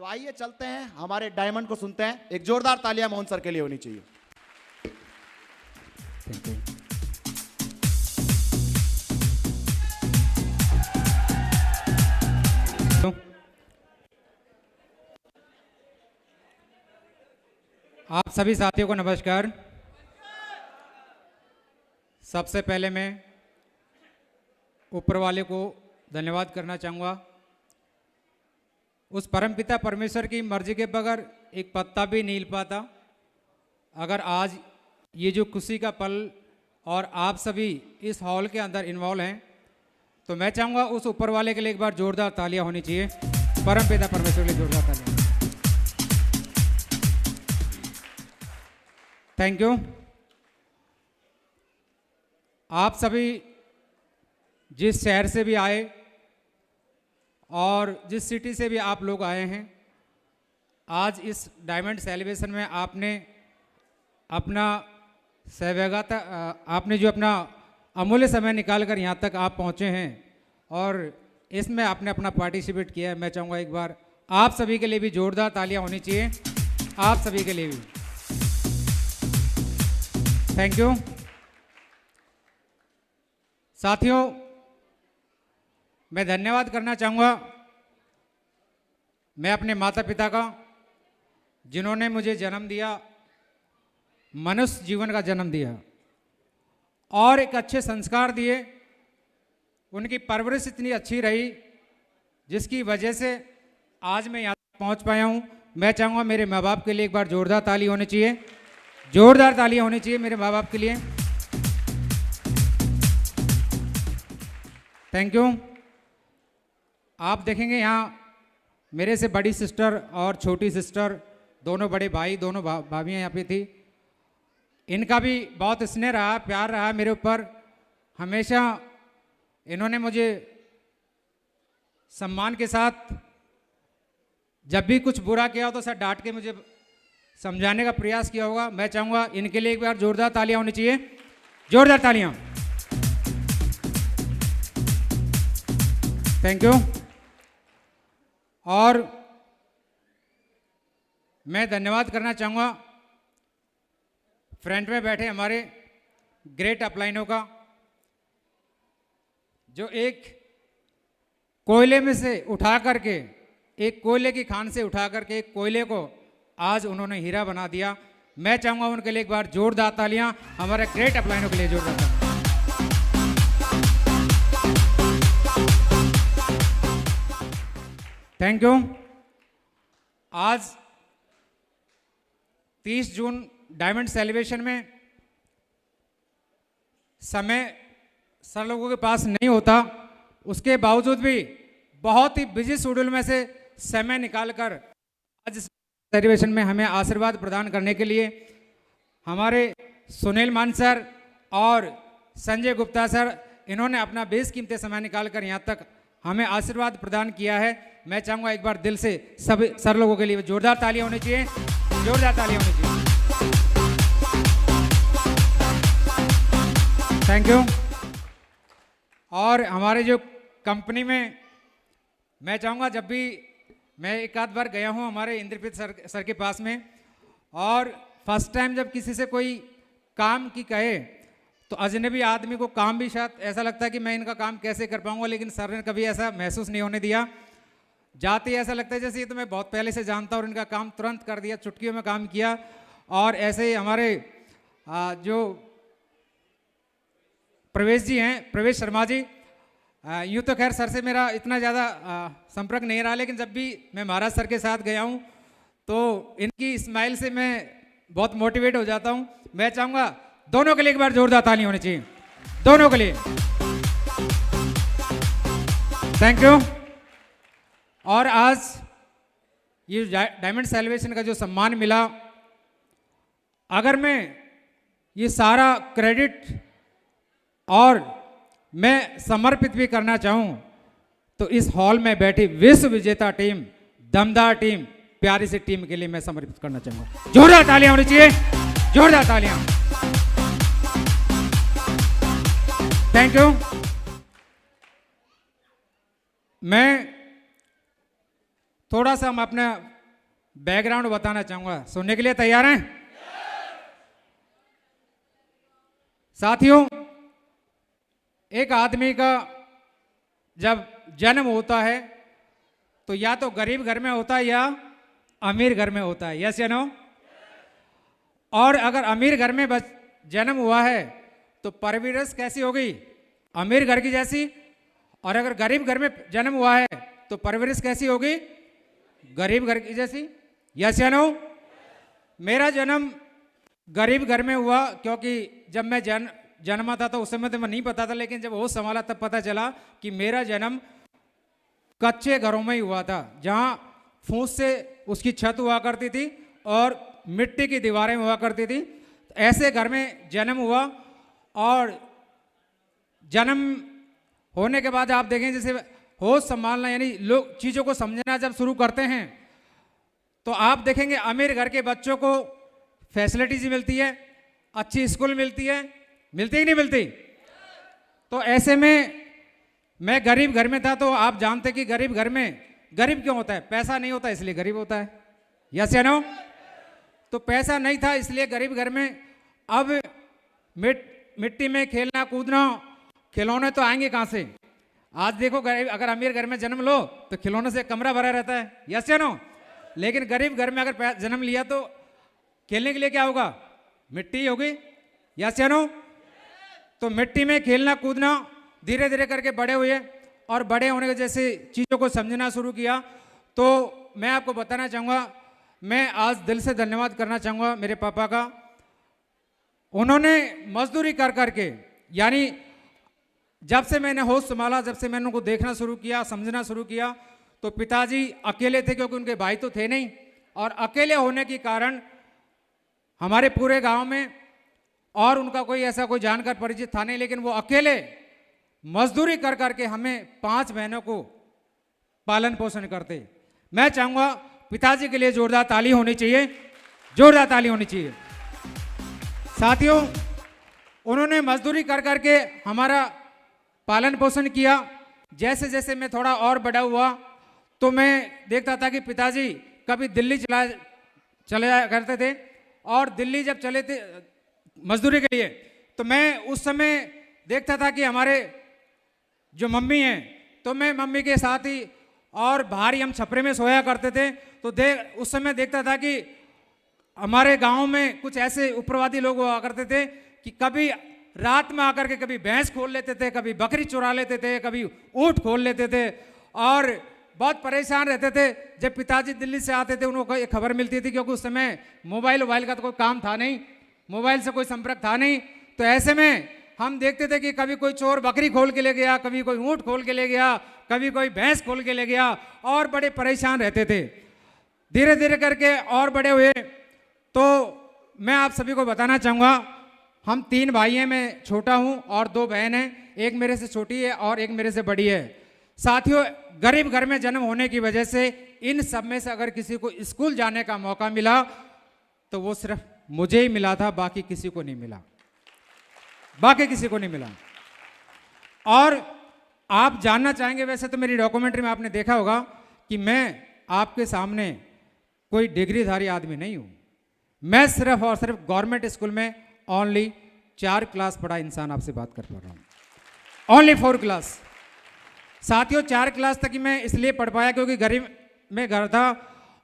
तो आइए चलते हैं, हमारे डायमंड को सुनते हैं। एक जोरदार तालियां मोहन सर के लिए होनी चाहिए। Thank you. आप सभी साथियों को नमस्कार। सबसे पहले मैं ऊपर वाले को धन्यवाद करना चाहूँगा। उस परमपिता परमेश्वर की मर्जी के बगैर एक पत्ता भी नहीं हिल पाता। अगर आज ये जो खुशी का पल और आप सभी इस हॉल के अंदर इन्वॉल्व हैं, तो मैं चाहूँगा उस ऊपर वाले के लिए एक बार जोरदार तालियां होनी चाहिए। परमपिता परमेश्वर के लिए जोरदार तालियां। Thank you. आप सभी जिस शहर से भी आए और जिस सिटी से भी आप लोग आए हैं, आज इस डायमंड सेलिब्रेशन में आपने अपना सहभागिता, आपने जो अपना अमूल्य समय निकाल कर यहाँ तक आप पहुँचे हैं और इसमें आपने अपना पार्टिसिपेट किया है। मैं चाहूँगा एक बार आप सभी के लिए भी जोरदार तालियां होनी चाहिए, आप सभी के लिए भी। Thank you. साथियों, मैं धन्यवाद करना चाहूँगा मैं अपने माता पिता का, जिन्होंने मुझे जन्म दिया, मनुष्य जीवन का जन्म दिया और एक अच्छे संस्कार दिए। उनकी परवरिश इतनी अच्छी रही जिसकी वजह से आज मैं यहाँ पहुँच पाया हूँ। मैं चाहूँगा मेरे माँ बाप के लिए एक बार जोरदार ताली होनी चाहिए, जोरदार तालियां होनी चाहिए मेरे माँ बाप के लिए। Thank you. आप देखेंगे यहाँ मेरे से बड़ी सिस्टर और छोटी सिस्टर, दोनों बड़े भाई, दोनों भाभियाँ यहाँ पे थी। इनका भी बहुत स्नेह रहा, प्यार रहा मेरे ऊपर। हमेशा इन्होंने मुझे सम्मान के साथ जब भी कुछ बुरा किया हो तो सर डांट के मुझे समझाने का प्रयास किया होगा। मैं चाहूँगा इनके लिए एक बार जोरदार तालियां होनी चाहिए, जोरदार तालियां। Thank you. और मैं धन्यवाद करना चाहूँगा फ्रंट में बैठे हमारे ग्रेट अपलाइनों का, जो एक कोयले में से उठा करके, एक कोयले की खान से उठा करके एक कोयले को आज उन्होंने हीरा बना दिया। मैं चाहूँगा उनके लिए एक बार जोरदार तालियां, हमारे ग्रेट अपलाइनों के लिए जोरदार तालियां। Thank you. आज 30 जून डायमंड सेलिब्रेशन में समय सर लोगों के पास नहीं होता, उसके बावजूद भी बहुत ही बिजी शेड्यूल में से समय निकालकर आज सेलिब्रेशन में हमें आशीर्वाद प्रदान करने के लिए हमारे सुनील मान सर और संजय गुप्ता सर, इन्होंने अपना बेशकीमती समय निकालकर यहाँ तक हमें आशीर्वाद प्रदान किया है। मैं चाहूँगा एक बार दिल से सभी सर लोगों के लिए जोरदार तालियां होनी चाहिए, जोरदार तालियां होनी चाहिए। Thank you. और हमारे जो कंपनी में मैं चाहूँगा, जब भी मैं एक आध बार गया हूँ हमारे इंद्रप्रीत सर के पास में, और फर्स्ट टाइम जब किसी से कोई काम की कहे तो अजनबी आदमी को काम भी शायद ऐसा लगता है कि मैं इनका काम कैसे कर पाऊंगा, लेकिन सर ने कभी ऐसा महसूस नहीं होने दिया। जाते ही ऐसा लगता है जैसे ये तो मैं बहुत पहले से जानता हूँ और इनका काम तुरंत कर दिया, चुटकियों में काम किया। और ऐसे ही हमारे जो प्रवेश जी हैं, प्रवेश शर्मा जी, यूँ तो खैर सर से मेरा इतना ज़्यादा संपर्क नहीं रहा, लेकिन जब भी मैं महाराज सर के साथ गया हूँ तो इनकी स्माइल से मैं बहुत मोटिवेट हो जाता हूँ। मैं चाहूँगा दोनों के लिए एक बार जोरदार ताली होनी चाहिए, दोनों के लिए। Thank you. और आज ये डायमंड सेलिब्रेशन का जो सम्मान मिला, अगर मैं ये सारा क्रेडिट और मैं समर्पित भी करना चाहूँ तो इस हॉल में बैठी विश्व विजेता टीम, दमदार टीम, प्यारी सी टीम के लिए मैं समर्पित करना चाहूँगा। जोरदार तालियां होनी चाहिए, जोरदार तालियां। Thank you. मैं थोड़ा सा हम अपने बैकग्राउंड बताना चाहूंगा, सुनने के लिए तैयार हैं साथियों? एक आदमी का जब जन्म होता है तो या तो गरीब घर में होता है या अमीर घर में होता है, यस या नो? और अगर अमीर घर में जन्म हुआ है तो परवरिश कैसी होगी? अमीर घर की जैसी। और अगर गरीब घर में जन्म हुआ है तो परवरिश कैसी होगी? गरीब घर की जैसी, यस या नो? मेरा जन्म गरीब घर में हुआ, क्योंकि जब मैं जन्मा था तो उस समय तो मैं नहीं पता था, लेकिन जब होश संभाला तब पता चला कि मेरा जन्म कच्चे घरों में ही हुआ था, जहां फूस से उसकी छत हुआ करती थी और मिट्टी की दीवारें हुआ करती थी। ऐसे घर में जन्म हुआ और जन्म होने के बाद आप देखें जैसे होश संभालना यानी लोग चीज़ों को समझना जब शुरू करते हैं तो आप देखेंगे अमीर घर के बच्चों को फैसिलिटीज मिलती है, अच्छी स्कूल मिलती है, मिलती ही नहीं मिलती? तो ऐसे में मैं गरीब घर में था, तो आप जानते कि गरीब घर में गरीब क्यों होता है? पैसा नहीं होता इसलिए गरीब होता है, यस या नो? तो पैसा नहीं था इसलिए गरीब घर में। अब मिट्टी में खेलना कूदना, खिलौने तो आएंगे कहाँ से? आज देखो गरीब अगर अमीर घर में जन्म लो तो खिलौने से कमरा भरा रहता है, यस या नो? लेकिन गरीब घर में अगर जन्म लिया तो खेलने के लिए क्या होगा? मिट्टी होगी, यस या नो? तो मिट्टी में खेलना कूदना धीरे धीरे करके बड़े हुए और बड़े होने के जैसे चीज़ों को समझना शुरू किया। तो मैं आपको बताना चाहूँगा, मैं आज दिल से धन्यवाद करना चाहूँगा मेरे पापा का। उन्होंने मजदूरी कर करके, यानी जब से मैंने होश संभाला, जब से मैंने उनको देखना शुरू किया, समझना शुरू किया, तो पिताजी अकेले थे क्योंकि उनके भाई तो थे नहीं, और अकेले होने के कारण हमारे पूरे गांव में और उनका कोई ऐसा कोई जानकार परिचित था नहीं, लेकिन वो अकेले मजदूरी कर करके हमें 5 बहनों को पालन पोषण करते। मैं चाहूँगा पिताजी के लिए जोरदार ताली होनी चाहिए, जोरदार ताली होनी चाहिए। साथियों, उन्होंने मजदूरी कर करके हमारा पालन पोषण किया। जैसे जैसे मैं थोड़ा और बड़ा हुआ तो मैं देखता था कि पिताजी कभी दिल्ली चले जाया करते थे, और दिल्ली जब चले थे मजदूरी के लिए तो मैं उस समय देखता था कि हमारे जो मम्मी हैं, तो मैं मम्मी के साथ ही और बाहर ही हम छपरे में सोया करते थे। तो उस समय देखता था कि हमारे गांव में कुछ ऐसे उग्रवादी लोग हुआ करते थे कि कभी रात में आकर के कभी भैंस खोल लेते थे, कभी बकरी चुरा लेते थे, कभी ऊँट खोल लेते थे, और बहुत परेशान रहते थे। जब पिताजी दिल्ली से आते थे उनको एक खबर मिलती थी, क्योंकि उस समय मोबाइल का तो कोई काम था नहीं, मोबाइल से कोई संपर्क था नहीं। तो ऐसे में हम देखते थे कि कभी कोई चोर बकरी खोल के ले गया, कभी कोई ऊँट खोल के ले गया, कभी कोई भैंस खोल के ले गया, और बड़े परेशान रहते थे। धीरे धीरे करके और बड़े हुए तो मैं आप सभी को बताना चाहूँगा, हम 3 भाई हैं, मैं छोटा हूँ और 2 बहन हैं, एक मेरे से छोटी है और एक मेरे से बड़ी है। साथियों, गरीब घर में जन्म होने की वजह से इन सब में से अगर किसी को स्कूल जाने का मौका मिला तो वो सिर्फ मुझे ही मिला था, बाकी किसी को नहीं मिला, बाकी किसी को नहीं मिला। और आप जानना चाहेंगे, वैसे तो मेरी डॉक्यूमेंट्री में आपने देखा होगा कि मैं आपके सामने कोई डिग्रीधारी आदमी नहीं हूं। मैं सिर्फ और सिर्फ गवर्नमेंट स्कूल में ओनली 4 क्लास पढ़ा इंसान आपसे बात कर पा रहा हूं, ओनली 4 क्लास। साथियों, 4 क्लास तक ही मैं इसलिए पढ़ पाया क्योंकि गरीब में घर था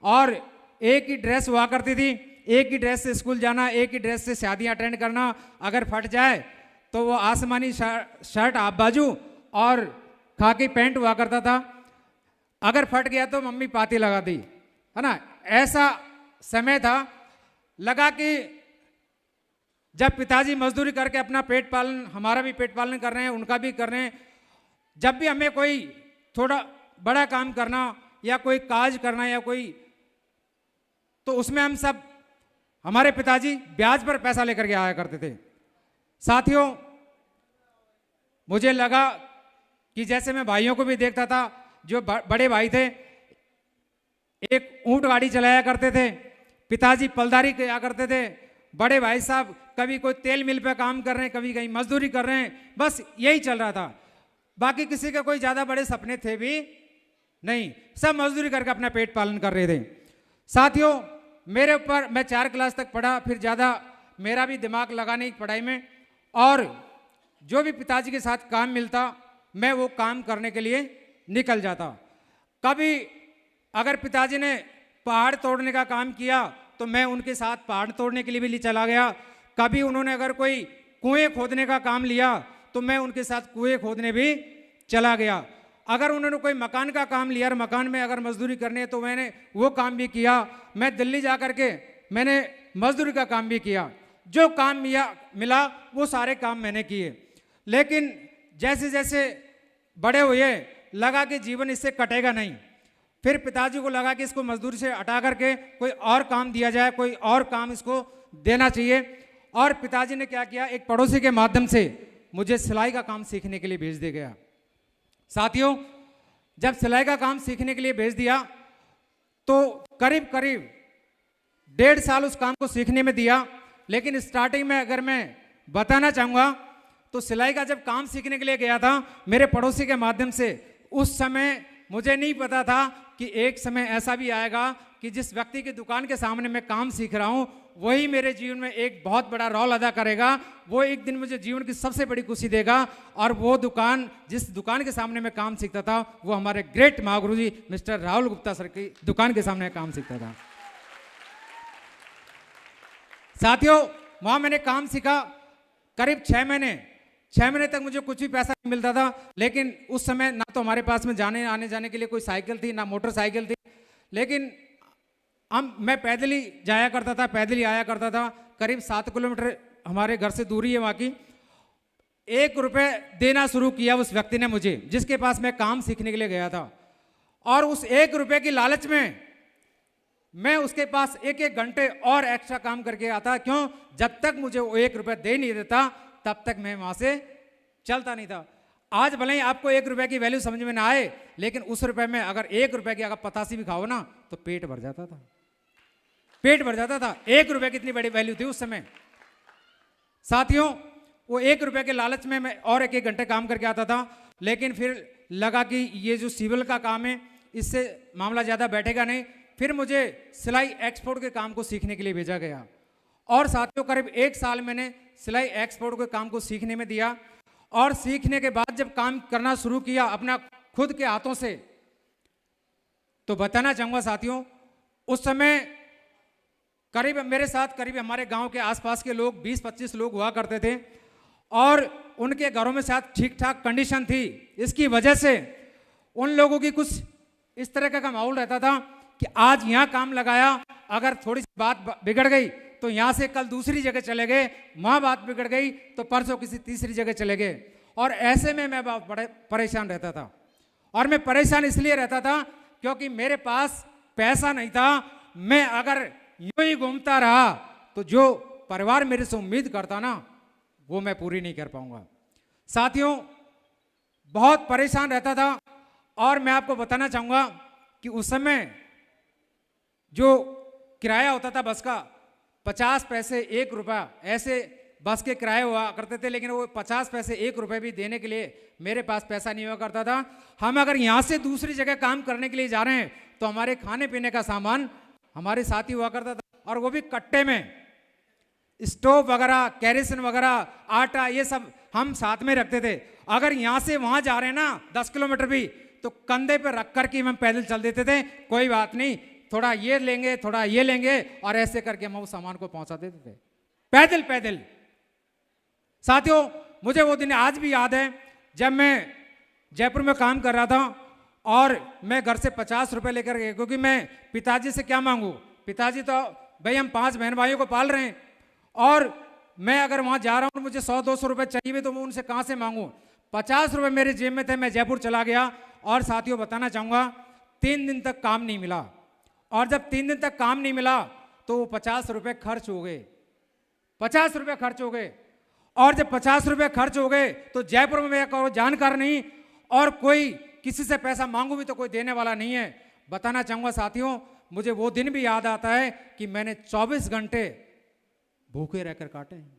और एक ही ड्रेस हुआ करती थी, एक ही ड्रेस से स्कूल जाना, एक ही ड्रेस से शादियां अटेंड करना। अगर फट जाए तो वो आसमानी शर्ट हाफ बाजू और खाकी पैंट हुआ करता था, अगर फट गया तो मम्मी पाती लगा दी, है ना। ऐसा समय था। लगा कि जब पिताजी मजदूरी करके अपना पेट पालन, हमारा भी पेट पालन कर रहे हैं, उनका भी कर रहे हैं, जब भी हमें कोई थोड़ा बड़ा काम करना या कोई काज करना या कोई, तो उसमें हम सब, हमारे पिताजी ब्याज पर पैसा लेकर के आया करते थे। साथियों, मुझे लगा कि जैसे मैं भाइयों को भी देखता था, जो बड़े भाई थे एक ऊंट गाड़ी चलाया करते थे, पिताजी पलदारी किया करते थे, बड़े भाई साहब कभी कोई तेल मिल पे काम कर रहे हैं, कभी कहीं मजदूरी कर रहे हैं, बस यही चल रहा था। बाकी किसी के कोई ज़्यादा बड़े सपने थे भी नहीं, सब मजदूरी करके अपना पेट पालन कर रहे थे। साथियों, मेरे ऊपर, मैं 4 क्लास तक पढ़ा, फिर ज़्यादा मेरा भी दिमाग लगा नहीं पढ़ाई में, और जो भी पिताजी के साथ काम मिलता मैं वो काम करने के लिए निकल जाता। कभी अगर पिताजी ने पहाड़ तोड़ने का काम किया तो मैं उनके साथ पहाड़ तोड़ने के लिए भी चला गया। कभी उन्होंने अगर कोई कुएं खोदने का काम लिया तो मैं उनके साथ कुएं खोदने भी चला गया। अगर उन्होंने कोई मकान का काम लिया और मकान में अगर मजदूरी करनी है तो मैंने वो काम भी किया। मैं दिल्ली जा कर के मैंने मजदूरी का काम भी किया। जो काम मिला वो सारे काम मैंने किए। लेकिन जैसे जैसे बड़े हुए लगा कि जीवन इससे कटेगा नहीं। फिर पिताजी को लगा कि इसको मजदूरी से हटा करके कोई और काम दिया जाए, कोई और काम इसको देना चाहिए। और पिताजी ने क्या किया, एक पड़ोसी के माध्यम से मुझे सिलाई का काम सीखने के लिए भेज दिया गया। साथियों, जब सिलाई का काम सीखने के लिए भेज दिया तो करीब करीब 1.5 साल उस काम को सीखने में दिया। लेकिन स्टार्टिंग में अगर मैं बताना चाहूँगा तो सिलाई का जब काम सीखने के लिए गया था मेरे पड़ोसी के माध्यम से, उस समय मुझे नहीं पता था कि एक समय ऐसा भी आएगा कि जिस व्यक्ति की दुकान के सामने मैं काम सीख रहा हूँ वही मेरे जीवन में एक बहुत बड़ा रोल अदा करेगा। वो एक दिन मुझे जीवन की सबसे बड़ी खुशी देगा। और वो दुकान, जिस दुकान के सामने मैं काम सीखता था, वो हमारे ग्रेट महागुरु जी मिस्टर राहुल गुप्ता सर की दुकान के सामने काम सीखता था। साथियों, वहां मैंने काम सीखा करीब 6 महीने तक मुझे कुछ भी पैसा नहीं मिलता था। लेकिन उस समय ना तो हमारे पास में जाने आने जाने के लिए कोई साइकिल थी, ना मोटरसाइकिल थी। लेकिन मैं पैदल ही जाया करता था, पैदल ही आया करता था। करीब 7 किलोमीटर हमारे घर से दूरी है वहाँ की। 1 रुपये देना शुरू किया उस व्यक्ति ने मुझे, जिसके पास मैं काम सीखने के लिए गया था। और उस 1 रुपये की लालच में मैं उसके पास 1-1 घंटे और एक्स्ट्रा काम करके आता। क्यों? जब तक मुझे वो 1 रुपये दे नहीं देता तब तक मैं वहाँ से चलता नहीं था। आज भले ही आपको 1 रुपये की वैल्यू समझ में ना आए, लेकिन उस रुपये में अगर 1 रुपये की अगर पतासी भी खाओ ना तो पेट भर जाता था। पेट भर जाता था। 1 रुपये की इतनी बड़ी वैल्यू थी उस समय। साथियों, वो 1 रुपये के लालच में मैं और 1-1 घंटे काम करके आता था। लेकिन फिर लगा कि ये जो सिविल का काम है इससे मामला ज़्यादा बैठेगा नहीं। फिर मुझे सिलाई एक्सपोर्ट के काम को सीखने के लिए भेजा गया। और साथियों, करीब 1 साल मैंने सिलाई एक्सपोर्ट के काम को सीखने में दिया। और सीखने के बाद जब काम करना शुरू किया अपना खुद के हाथों से, तो बताना चाहूँगा साथियों, उस समय करीब मेरे साथ करीब हमारे गांव के आसपास के लोग 20-25 लोग हुआ करते थे। और उनके घरों में साथ ठीक ठाक कंडीशन थी। इसकी वजह से उन लोगों की कुछ इस तरह का माहौल रहता था कि आज यहाँ काम लगाया, अगर थोड़ी सी बात बिगड़ गई तो यहाँ से कल दूसरी जगह चले गए, वहाँ बात बिगड़ गई तो परसों किसी तीसरी जगह चले गए। और ऐसे में मैं बहुत बड़े परेशान रहता था। और मैं परेशान इसलिए रहता था क्योंकि मेरे पास पैसा नहीं था। मैं अगर यूं ही घूमता रहा तो जो परिवार मेरे से उम्मीद करता ना वो मैं पूरी नहीं कर पाऊंगा। साथियों, बहुत परेशान रहता था। और मैं आपको बताना चाहूँगा कि उस समय जो किराया होता था बस का 50 पैसे 1 रुपया ऐसे बस के किराए हुआ करते थे। लेकिन वो 50 पैसे 1 रुपये भी देने के लिए मेरे पास पैसा नहीं हुआ करता था। हम अगर यहाँ से दूसरी जगह काम करने के लिए जा रहे हैं तो हमारे खाने पीने का सामान हमारे साथ ही हुआ करता था। और वो भी कट्टे में। स्टोव वगैरह, कैरेसिन वगैरह, आटा, ये सब हम साथ में रखते थे। अगर यहाँ से वहाँ जा रहे हैं ना 10 किलोमीटर भी, तो कंधे पर रख कर के हम पैदल चल देते थे। कोई बात नहीं, थोड़ा ये लेंगे, थोड़ा ये लेंगे, और ऐसे करके हम उस सामान को पहुंचा देते थे पैदल पैदल। साथियों, मुझे वो दिन आज भी याद है जब मैं जयपुर में काम कर रहा था और मैं घर से 50 रुपए लेकर गया। क्योंकि मैं पिताजी से क्या मांगू, पिताजी तो भाई हम 5 बहन भाइयों को पाल रहे हैं। और मैं अगर वहाँ जा रहा हूँ मुझे 100-200 रुपये चाहिए तो मैं उनसे कहाँ से मांगू। 50 रुपये मेरे जेब में थे। मैं जयपुर चला गया। और साथियों, बताना चाहूँगा 3 दिन तक काम नहीं मिला। और जब 3 दिन तक काम नहीं मिला तो वो 50 रुपये खर्च हो गए। 50 रुपये खर्च हो गए। और जब 50 रुपये खर्च हो गए तो जयपुर में मेरा कोई जानकार नहीं और कोई किसी से पैसा मांगू भी तो कोई देने वाला नहीं है। बताना चाहूँगा साथियों, मुझे वो दिन भी याद आता है कि मैंने 24 घंटे भूखे रहकर काटे हैं।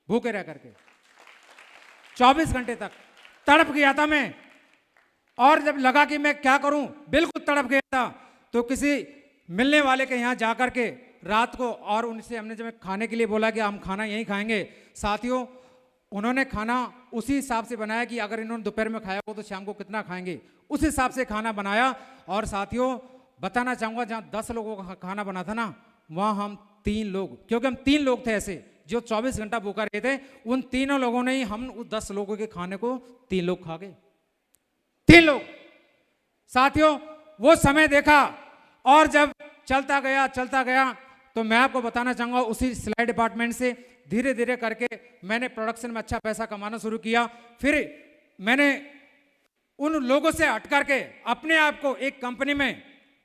भूखे रह करके 24 घंटे तक तड़प गया था मैं। और जब लगा कि मैं क्या करूं, बिल्कुल तड़प गया था, तो किसी मिलने वाले के यहाँ जा कर के रात को, और उनसे हमने जब खाने के लिए बोला कि हम खाना यहीं खाएंगे, साथियों उन्होंने खाना उसी हिसाब से बनाया कि अगर इन्होंने दोपहर में खाया हो तो शाम को कितना खाएंगे, उस हिसाब से खाना बनाया। और साथियों बताना चाहूँगा, जहाँ 10 लोगों का खाना बना था ना, वहाँ हम 3 लोग, क्योंकि हम 3 लोग थे ऐसे जो 24 घंटा भूखा रहे थे, उन तीनों लोगों ने ही हम उस 10 लोगों के खाने को 3 लोग खा गए, 3 लोग। साथियों वो समय देखा, और जब चलता गया तो मैं आपको बताना चाहूँगा उसी सिलाई डिपार्टमेंट से धीरे धीरे करके मैंने प्रोडक्शन में अच्छा पैसा कमाना शुरू किया। फिर मैंने उन लोगों से हट करके अपने आप को एक कंपनी में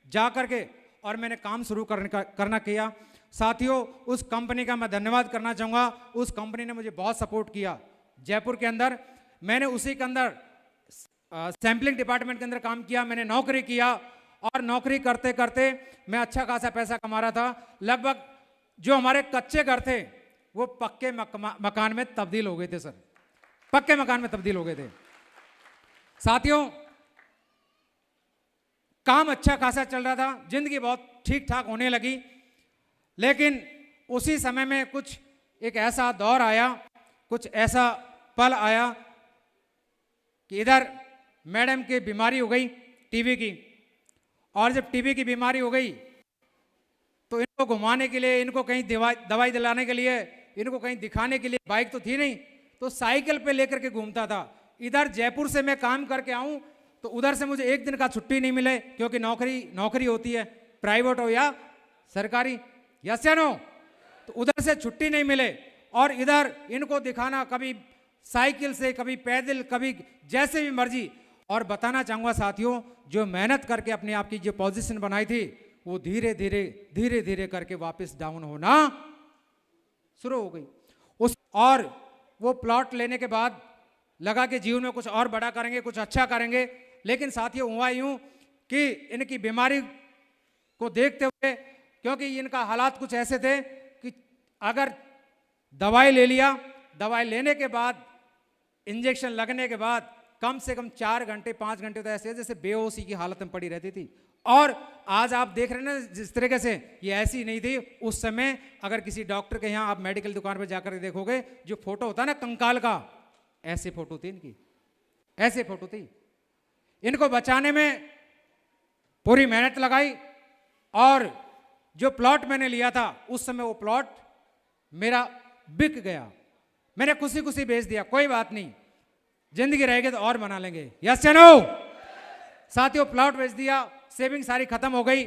जा करके और मैंने काम शुरू करना किया। साथियों उस कंपनी का मैं धन्यवाद करना चाहूँगा, उस कंपनी ने मुझे बहुत सपोर्ट किया जयपुर के अंदर। मैंने उसी के अंदर सैम्पलिंग डिपार्टमेंट के अंदर काम किया, मैंने नौकरी किया, और नौकरी करते करते मैं अच्छा खासा पैसा कमा रहा था। लगभग जो हमारे कच्चे घर थे वो पक्के मकान में तब्दील हो गए थे सर, पक्के मकान में तब्दील हो गए थे। साथियों काम अच्छा खासा चल रहा था, जिंदगी बहुत ठीक ठाक होने लगी, लेकिन उसी समय में कुछ एक ऐसा दौर आया, कुछ ऐसा पल आया कि इधर मैडम की बीमारी हो गई टीबी की, और जब टीबी की बीमारी हो गई तो इनको घुमाने के लिए, इनको कहीं दवाई दिलाने के लिए, इनको कहीं दिखाने के लिए बाइक तो थी नहीं, तो साइकिल पे लेकर के घूमता था। इधर जयपुर से मैं काम करके आऊं तो उधर से मुझे एक दिन का छुट्टी नहीं मिले, क्योंकि नौकरी होती है, प्राइवेट हो या सरकारी, यस या नो, तो उधर से छुट्टी नहीं मिले। और इधर इनको दिखाना कभी साइकिल से, कभी पैदल, कभी जैसे भी मर्जी। और बताना चाहूँगा साथियों, जो मेहनत करके अपने आप की जो पोजीशन बनाई थी वो धीरे धीरे करके वापस डाउन होना शुरू हो गई। और वो प्लॉट लेने के बाद लगा कि जीवन में कुछ और बड़ा करेंगे, कुछ अच्छा करेंगे, लेकिन साथियों हुआ यूं कि इनकी बीमारी को देखते हुए, क्योंकि इनका हालात कुछ ऐसे थे कि अगर दवाई ले लिया, दवाई लेने के बाद, इंजेक्शन लगने के बाद कम से कम 4 घंटे 5 घंटे तो ऐसे जैसे बेहोशी की हालत में पड़ी रहती थी। और आज आप देख रहे हैं ना जिस तरीके से, ये ऐसी नहीं थी उस समय। अगर किसी डॉक्टर के यहाँ आप मेडिकल दुकान पर जाकर देखोगे, जो फोटो होता है ना कंकाल का, ऐसे फोटो थी इनकी, ऐसे फोटो थी। इनको बचाने में पूरी मेहनत लगाई, और जो प्लॉट मैंने लिया था उस समय वो प्लॉट मेरा बिक गया, मैंने खुशी खुशी बेच दिया, कोई बात नहीं, जिंदगी रहेगी तो और बना लेंगे, यस या नो। साथियों प्लॉट बेच दिया, सेविंग सारी खत्म हो गई,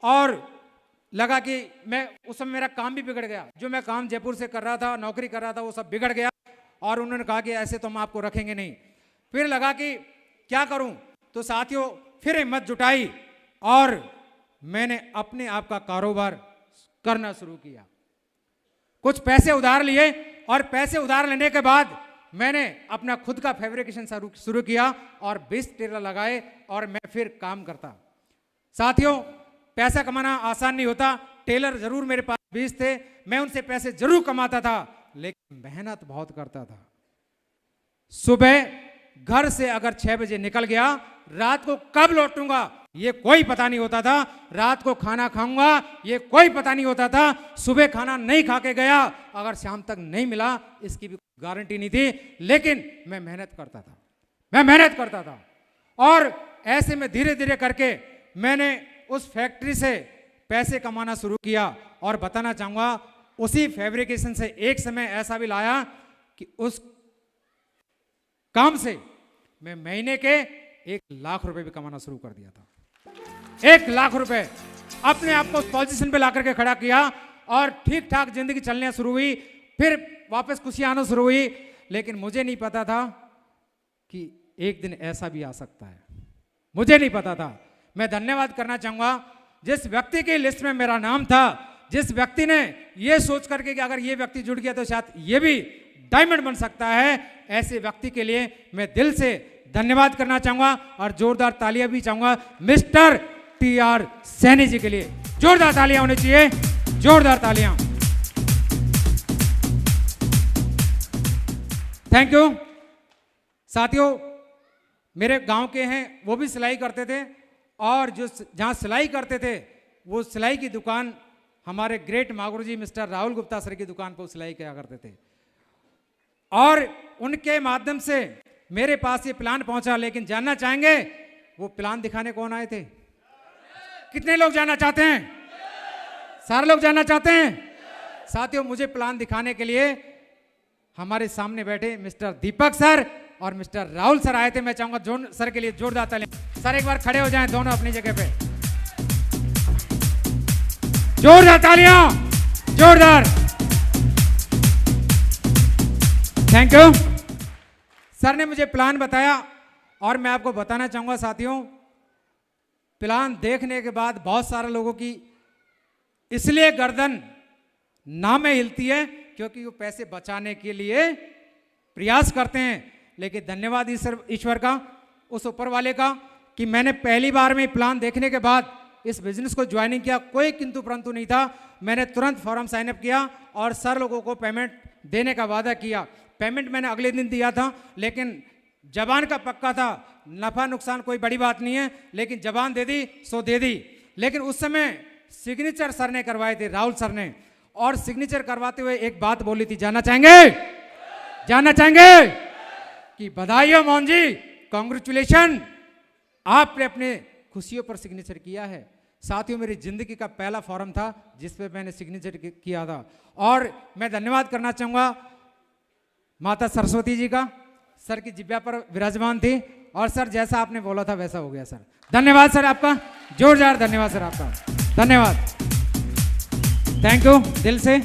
और लगा कि मैं उस समय मेरा काम भी बिगड़ गया, जो मैं काम जयपुर से कर रहा था, नौकरी कर रहा था, वो सब बिगड़ गया। और उन्होंने कहा कि ऐसे तो हम आपको रखेंगे नहीं। फिर लगा कि क्या करूं, तो साथियों फिर हिम्मत जुटाई और मैंने अपने आप का कारोबार करना शुरू किया। कुछ पैसे उधार लिए, और पैसे उधार लेने के बाद मैंने अपना खुद का फैब्रिकेशन शुरू किया, और 20 टेलर लगाए, और मैं फिर काम करता। साथियों पैसा कमाना आसान नहीं होता, टेलर जरूर मेरे पास 20 थे, मैं उनसे पैसे जरूर कमाता था, लेकिन मेहनत बहुत करता था। सुबह घर से अगर 6 बजे निकल गया, रात को कब लौटूंगा ये कोई पता नहीं होता था, रात को खाना खाऊंगा ये कोई पता नहीं होता था, सुबह खाना नहीं खा के गया, अगर शाम तक नहीं मिला इसकी भी गारंटी नहीं थी, लेकिन मैं मेहनत करता था। और ऐसे में धीरे धीरे करके मैंने उस फैक्ट्री से पैसे कमाना शुरू किया। और बताना चाहूंगा उसी फैब्रिकेशन से एक समय ऐसा भी लाया कि उस काम से मैं महीने के 1 लाख रुपए भी कमाना शुरू कर दिया था। 1 लाख रुपए अपने आप को उस पोजीशन पे ला करके खड़ा किया, और ठीक ठाक जिंदगी चलने शुरू हुई। फिर वापस खुशियां आना शुरू हुई, लेकिन मुझे नहीं पता था कि एक दिन ऐसा भी आ सकता है, मुझे नहीं पता था। मैं धन्यवाद करना चाहूंगा जिस व्यक्ति की लिस्ट में मेरा नाम था, जिस व्यक्ति ने ये सोच करके कि अगर ये व्यक्ति जुड़ गया तो शायद ये भी डायमंड बन सकता है, ऐसे व्यक्ति के लिए मैं दिल से धन्यवाद करना चाहूंगा। और जोरदार तालियां भी चाहूंगा मिस्टर टीआर सैनी जी के लिए, जोरदार तालियां होनी चाहिए, जोरदार तालियां। Thank you. साथियों मेरे गांव के हैं, वो भी सिलाई करते थे, और जो जहां सिलाई करते थे वो सिलाई की दुकान हमारे ग्रेट मागुर जी मिस्टर राहुल गुप्ता सर की दुकान पर सिलाई किया करते थे, और उनके माध्यम से मेरे पास ये प्लान पहुंचा। लेकिन जानना चाहेंगे वो प्लान दिखाने कौन आए थे? कितने लोग जानना चाहते हैं? सारे लोग जानना चाहते हैं? साथियों, मुझे प्लान दिखाने के लिए हमारे सामने बैठे मिस्टर दीपक सर और मिस्टर राहुल सर आए थे। मैं चाहूंगा जोन सर के लिए जोरदार तालियां। सर एक बार खड़े हो जाएं दोनों अपनी जगह पे, जोरदार तालियां, जोरदार। Thank you. सर ने मुझे प्लान बताया और मैं आपको बताना चाहूंगा साथियों, प्लान देखने के बाद बहुत सारे लोगों की इसलिए गर्दन ना में हिलती है क्योंकि वो पैसे बचाने के लिए प्रयास करते हैं। लेकिन धन्यवाद ईश्वर का, उस ऊपर वाले का, कि मैंने पहली बार में प्लान देखने के बाद इस बिजनेस को ज्वाइनिंग किया। कोई किंतु परंतु नहीं था। मैंने तुरंत फॉर्म साइन अप किया और सर लोगों को पेमेंट देने का वादा किया। पेमेंट मैंने अगले दिन दिया था, लेकिन जबान का पक्का था। नफा नुकसान कोई बड़ी बात नहीं है, लेकिन जबान दे दी सो दे दी। लेकिन उस समय सिग्नेचर सर ने करवाए थे, राहुल सर ने, और सिग्नेचर करवाते हुए एक बात बोली थी, जानना चाहेंगे? जानना चाहेंगे कि बधाई हो मोहन जी, कांग्रेचुलेशन, आपने अपने खुशियों पर सिग्नेचर किया है। साथियों, मेरी जिंदगी का पहला फॉर्म था जिस पे मैंने सिग्नेचर किया था। और मैं धन्यवाद करना चाहूंगा माता सरस्वती जी का, सर की जिब्या पर विराजमान थी, और सर जैसा आपने बोला था वैसा हो गया। सर धन्यवाद, सर आपका जोरदार धन्यवाद। सर आपका धन्यवाद, थैंक यू दिल से।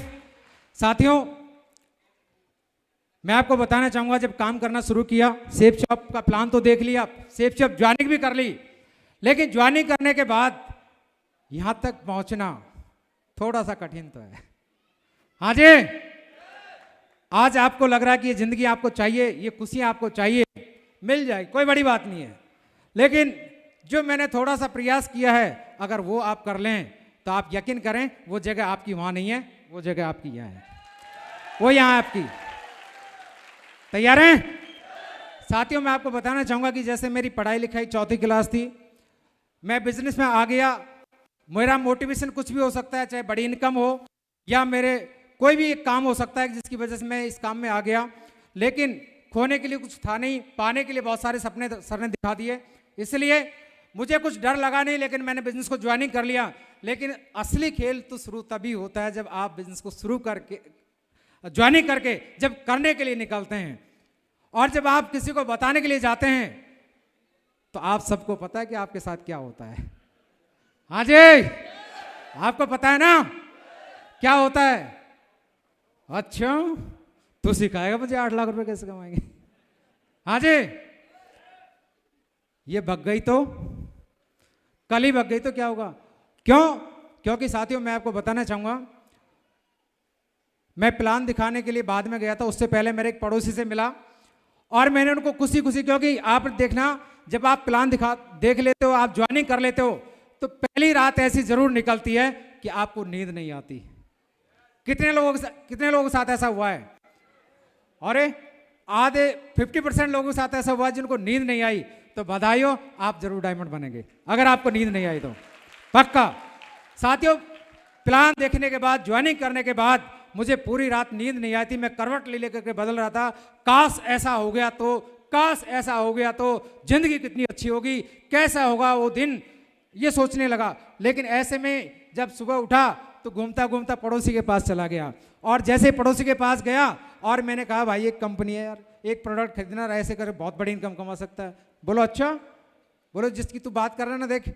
साथियों, मैं आपको बताना चाहूंगा, जब काम करना शुरू किया, सेफ शॉप का प्लान तो देख लिया, सेफ शॉप ज्वाइनिंग भी कर ली, लेकिन ज्वाइनिंग करने के बाद यहां तक पहुंचना थोड़ा सा कठिन तो है। हाँ जी, आज आपको लग रहा है कि ये जिंदगी आपको चाहिए, ये खुशियां आपको चाहिए, मिल जाए, कोई बड़ी बात नहीं है। लेकिन जो मैंने थोड़ा सा प्रयास किया है, अगर वो आप कर लें तो आप यकीन करें वो जगह आपकी वहां नहीं है, वो जगह आपकी यहाँ है, वो यहाँ आपकी। तैयार हैं? साथियों, मैं आपको बताना चाहूंगा कि जैसे मेरी पढ़ाई लिखाई 4th क्लास थी, मैं बिजनेस में आ गया। मेरा मोटिवेशन कुछ भी हो सकता है, चाहे बड़ी इनकम हो या मेरे कोई भी एक काम हो सकता है जिसकी वजह से मैं इस काम में आ गया। लेकिन खोने के लिए कुछ था नहीं, पाने के लिए बहुत सारे सपने सर ने दिखा दिए। इसलिए मुझे कुछ डर लगा नहीं, लेकिन मैंने बिजनेस को ज्वाइनिंग कर लिया। लेकिन असली खेल तो शुरू तभी होता है जब आप बिजनेस को शुरू करके, ज्वाइनिंग करके जब करने के लिए निकलते हैं, और जब आप किसी को बताने के लिए जाते हैं तो आप सबको पता है कि आपके साथ क्या होता है। हाँ जी, आपको पता है ना क्या होता है? अच्छा, तू सिखाएगा मुझे 8 लाख रुपए कैसे कमाएंगे? हाँ जी, ये भग गई तो कल ही भग गई तो क्या होगा? क्यों? क्योंकि साथियों, मैं आपको बताना चाहूंगा, मैं प्लान दिखाने के लिए बाद में गया था, उससे पहले मेरे एक पड़ोसी से मिला और मैंने उनको खुशी खुशी, क्योंकि आप देखना, जब आप प्लान देख लेते हो, आप ज्वाइनिंग कर लेते हो, तो पहली रात ऐसी जरूर निकलती है कि आपको नींद नहीं आती। कितने लोगों के साथ ऐसा हुआ है? अरे आधे 50% लोगों के साथ ऐसा हुआ है जिनको नींद नहीं आई। तो बधाई हो, आप जरूर डायमंड बनेंगे अगर आपको नींद नहीं आई तो, पक्का। साथियों, प्लान देखने के बाद, ज्वाइनिंग करने के बाद मुझे पूरी रात नींद नहीं आई थी। मैं करवट ले लेकर के बदल रहा था, काश ऐसा हो गया तो, काश ऐसा हो गया तो जिंदगी कितनी अच्छी होगी, कैसा होगा वो दिन, ये सोचने लगा। लेकिन ऐसे में जब सुबह उठा तो घूमता घूमता पड़ोसी के पास चला गया, और जैसे पड़ोसी के पास गया और मैंने कहा, भाई एक कंपनी है यार, एक प्रोडक्ट खरीदना, ऐसे कर बहुत बड़ी इनकम कमा सकता है। बोलो अच्छा, बोलो जिसकी तू बात कर रहा है ना, देख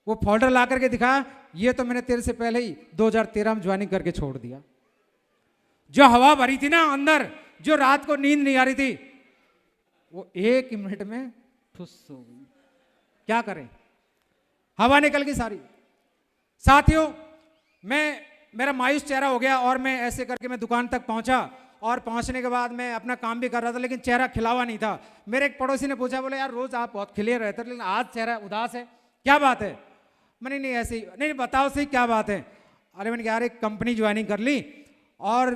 वो फोल्डर ला करके दिखाया, ये तो मैंने तेरे से पहले ही 2013 में ज्वाइनिंग करके छोड़ दिया। जो हवा भरी थी ना अंदर, जो रात को नींद नहीं आ रही थी, वो 1 मिनट में ठुस हो गई। क्या करें, हवा निकल गई सारी। साथियों, मेरा मायूस चेहरा हो गया और मैं ऐसे करके मैं दुकान तक पहुंचा, और पहुंचने के बाद मैं अपना काम भी कर रहा था, लेकिन चेहरा खिला हुआ नहीं था। मेरे एक पड़ोसी ने पूछा, बोले यार रोज आप बहुत खिले रहते, लेकिन आज चेहरा उदास है, क्या बात है? मैंने नहीं ऐसे ही, नहीं बताओ सही क्या बात है। अरे मैंने कहा यार, एक कंपनी ज्वाइनिंग कर ली और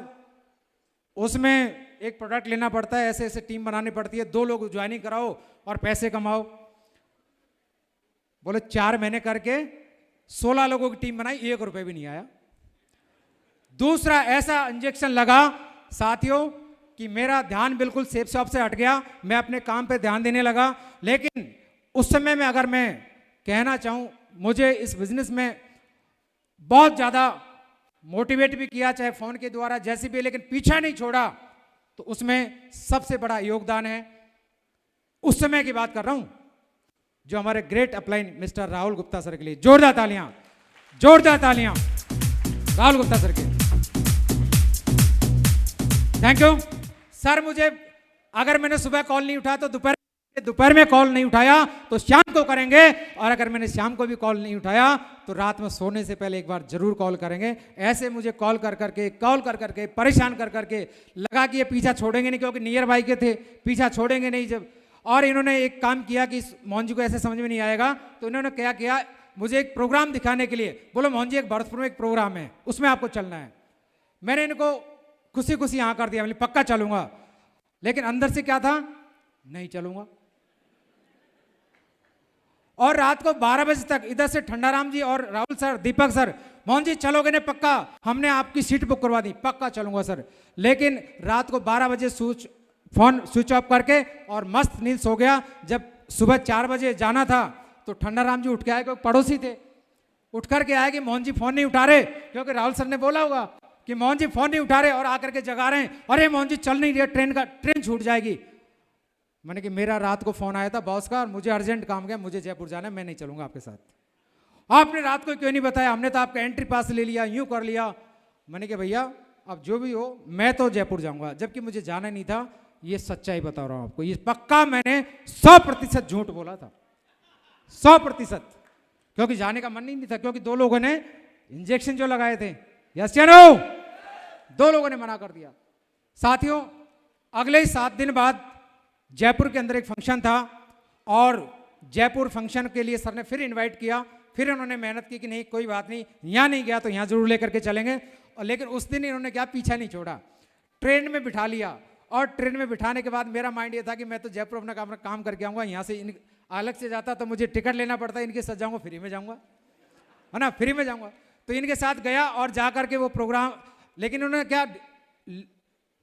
उसमें एक प्रोडक्ट लेना पड़ता है, ऐसे ऐसे टीम बनानी पड़ती है, 2 लोग ज्वाइनिंग कराओ और पैसे कमाओ। बोले 4 महीने करके 16 लोगों की टीम बनाई, 1 रुपए भी नहीं आया। दूसरा ऐसा इंजेक्शन लगा साथियों कि मेरा ध्यान बिल्कुल सेफ शॉप से हट गया, मैं अपने काम पे ध्यान देने लगा। लेकिन उस समय में अगर मैं कहना चाहूं, मुझे इस बिजनेस में बहुत ज़्यादा मोटिवेट भी किया, चाहे फोन के द्वारा जैसे भी, लेकिन पीछा नहीं छोड़ा। तो उसमें सबसे बड़ा योगदान है, उस समय की बात कर रहा हूं, जो हमारे great upline mister Rahul Gupta sir के लिए जोरदार तालियां, जोरदार तालियां राहुल गुप्ता सर के। Thank you sir. मुझे अगर मैंने सुबह कॉल नहीं उठाया तो दोपहर में कॉल नहीं उठाया तो शाम को करेंगे, और अगर मैंने शाम को भी कॉल नहीं उठाया तो रात में सोने से पहले एक बार जरूर कॉल करेंगे। ऐसे मुझे कॉल कर करके परेशान कर करके लगा कि ये पीछा छोड़ेंगे नहीं, क्योंकि नियर भाई के थे, पीछा छोड़ेंगे नहीं जब। और इन्होंने एक काम किया कि मोहन जी को ऐसे समझ में नहीं आएगा, तो इन्होंने क्या किया, मुझे एक प्रोग्राम दिखाने के लिए बोलो मोहन जी एक भरतपुर में एक प्रोग्राम है, उसमें आपको चलना है। मैंने इनको खुशी खुशी हाँ कर दिया, पक्का चलूंगा। लेकिन अंदर से क्या था, नहीं चलूंगा। और रात को 12 बजे तक इधर से ठंडाराम जी और राहुल सर, दीपक सर, मोहन जी चलोगे ने पक्का, हमने आपकी सीट बुक करवा दी, पक्का चलूंगा सर। लेकिन रात को 12 बजे फोन स्विच ऑफ करके और मस्त नींद सो गया। जब सुबह 4 बजे जाना था तो ठंडाराम जी उठ के आए, क्योंकि पड़ोसी थे, उठ करके आए कि मोहन जी फोन नहीं उठा रहे, क्योंकि राहुल सर ने बोला होगा कि मोहन जी फोन नहीं उठा रहे, और आकर के जगा रहे हैं, अरे मोहन जी चल नहीं रही, ट्रेन छूट जाएगी। मैंने कि मेरा रात को फोन आया था बॉस का और मुझे अर्जेंट काम गया, मुझे जयपुर जाना है, मैं नहीं चलूंगा आपके साथ। आपने रात को क्यों नहीं बताया, हमने तो आपका एंट्री पास ले लिया, यूं कर लिया। मैंने कि भैया अब जो भी हो, मैं तो जयपुर जाऊंगा, जबकि मुझे जाना नहीं था। ये सच्चाई बता रहा हूं आपको, ये पक्का मैंने 100% झूठ बोला था, 100%, क्योंकि जाने का मन ही नहीं था, क्योंकि 2 लोगों ने इंजेक्शन जो लगाए थे, यस या नो, 2 लोगों ने मना कर दिया। साथियों अगले ही 7 दिन बाद जयपुर के अंदर एक फंक्शन था, और जयपुर फंक्शन के लिए सर ने फिर इनवाइट किया। फिर उन्होंने मेहनत की कि नहीं कोई बात नहीं, यहाँ नहीं गया तो यहाँ जरूर लेकर के चलेंगे। और लेकिन उस दिन इन्होंने क्या, पीछा नहीं छोड़ा, ट्रेन में बिठा लिया। और ट्रेन में बिठाने के बाद मेरा माइंड ये था कि मैं तो जयपुर अपना काम करके आऊँगा, यहाँ से अलग से जाता तो मुझे टिकट लेना पड़ता, इनके साथ जाऊँगा फ्री में जाऊँगा, है ना, फ्री में जाऊँगा। तो इनके साथ गया और जा करके वो प्रोग्राम, लेकिन उन्होंने क्या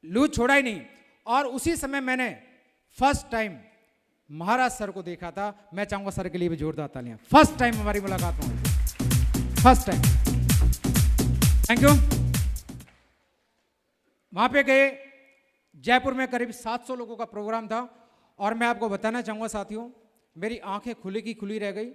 लूज छोड़ा ही नहीं। और उसी समय मैंने फर्स्ट टाइम महाराज सर को देखा था। मैं चाहूंगा सर के लिए भी जोरदार तालियां। फर्स्ट टाइम हमारी मुलाकात हुई, फर्स्ट टाइम। Thank you. वहां पे गए, जयपुर में करीब 700 लोगों का प्रोग्राम था, और मैं आपको बताना चाहूंगा साथियों, मेरी आंखें खुली की खुली रह गई।